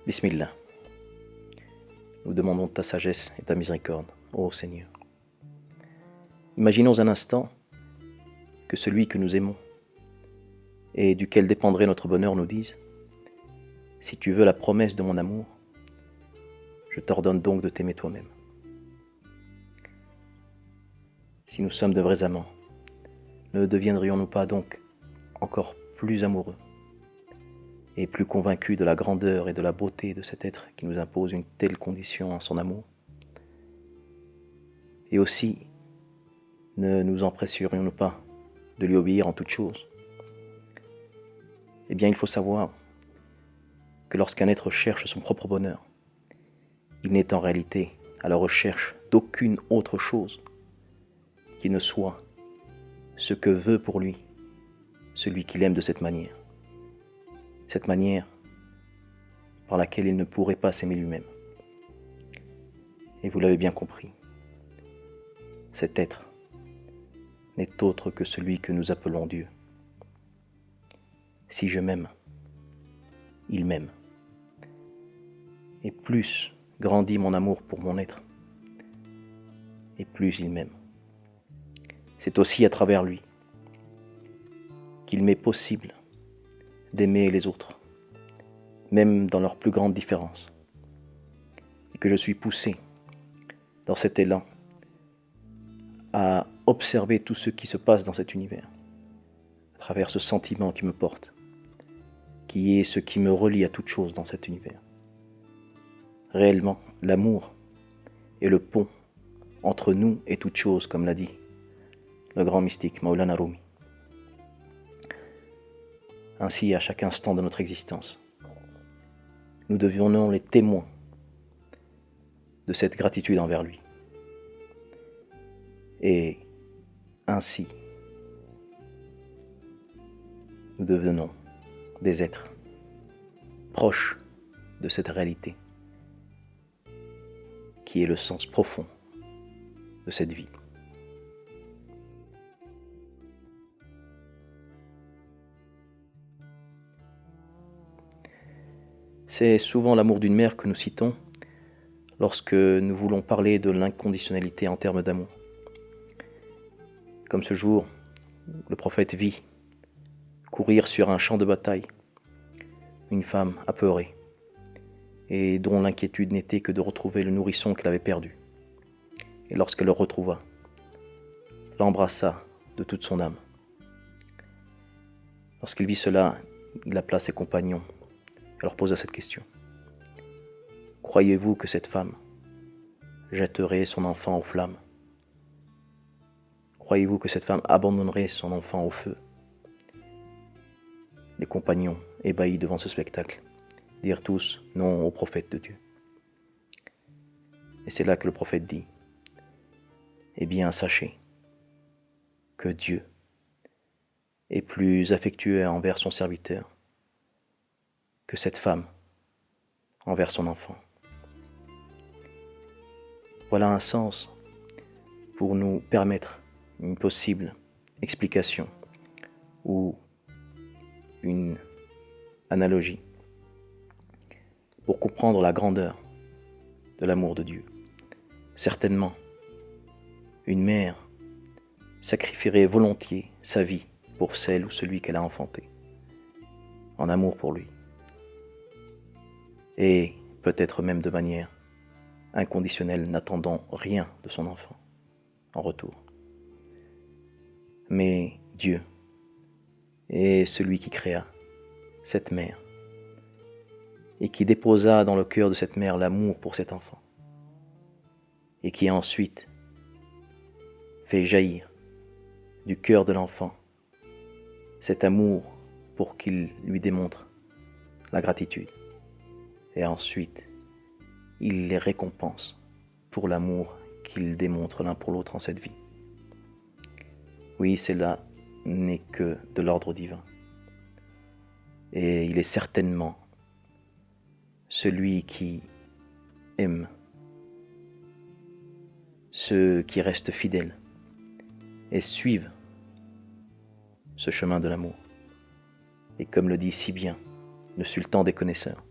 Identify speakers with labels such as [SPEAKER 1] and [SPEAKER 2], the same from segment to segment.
[SPEAKER 1] Bismillah. Nous demandons ta sagesse et ta miséricorde, ô Seigneur. Imaginons un instant que celui que nous aimons et duquel dépendrait notre bonheur nous dise : si tu veux la promesse de mon amour, je t'ordonne donc de t'aimer toi-même. Si nous sommes de vrais amants, ne deviendrions-nous pas donc encore plus amoureux et plus convaincus de la grandeur et de la beauté de cet être qui nous impose une telle condition en son amour? Et aussi, ne nous empresserions-nous pas de lui obéir en toutes choses? Eh bien, il faut savoir que lorsqu'un être cherche son propre bonheur, il n'est en réalité à la recherche d'aucune autre chose qui ne soit ce que veut pour lui celui qu'il aime de cette manière par laquelle il ne pourrait pas s'aimer lui-même. Et vous l'avez bien compris, cet être n'est autre que celui que nous appelons Dieu. Si je m'aime, il m'aime. Et plus grandit mon amour pour mon être, et plus il m'aime. C'est aussi à travers lui qu'il m'est possible d'aimer les autres, même dans leurs plus grandes différences, et que je suis poussé dans cet élan à observer tout ce qui se passe dans cet univers, à travers ce sentiment qui me porte, qui est ce qui me relie à toute chose dans cet univers. Réellement, l'amour est le pont entre nous et toute chose, comme l'a dit le grand mystique Maulana Rumi. Ainsi, à chaque instant de notre existence, nous devenons les témoins de cette gratitude envers lui. Et ainsi, nous devenons des êtres proches de cette réalité qui est le sens profond de cette vie. C'est souvent l'amour d'une mère que nous citons lorsque nous voulons parler de l'inconditionnalité en termes d'amour. Comme ce jour, le prophète vit courir sur un champ de bataille une femme apeurée et dont l'inquiétude n'était que de retrouver le nourrisson qu'elle avait perdu. Et lorsqu'elle le retrouva, l'embrassa de toute son âme. Lorsqu'il vit cela, il appela ses compagnons et leur posa cette question : croyez-vous que cette femme jetterait son enfant aux flammes? Croyez-vous que cette femme abandonnerait son enfant au feu? Les compagnons, ébahis devant ce spectacle, dirent tous non au prophète de Dieu. Et c'est là que le prophète dit : eh bien, sachez que Dieu est plus affectueux envers son serviteur que cette femme envers son enfant. Voilà un sens pour nous permettre une possible explication ou une analogie pour comprendre la grandeur de l'amour de Dieu. Certainement, une mère sacrifierait volontiers sa vie pour celle ou celui qu'elle a enfanté, en amour pour lui, et peut-être même de manière inconditionnelle, n'attendant rien de son enfant en retour. Mais Dieu est celui qui créa cette mère et qui déposa dans le cœur de cette mère l'amour pour cet enfant et qui ensuite fait jaillir du cœur de l'enfant cet amour pour qu'il lui démontre la gratitude. Et ensuite, il les récompense pour l'amour qu'ils démontrent l'un pour l'autre en cette vie. Oui, cela n'est que de l'ordre divin. Et il est certainement celui qui aime ceux qui restent fidèles et suivent ce chemin de l'amour. Et comme le dit si bien le sultan des connaisseurs,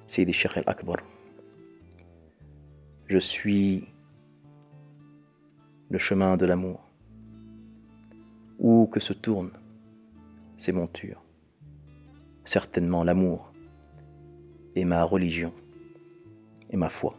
[SPEAKER 1] Sidi Cheikh al-Akbar. Je suis le chemin de l'amour. Où que se tourne ces montures, certainement l'amour est ma religion et ma foi.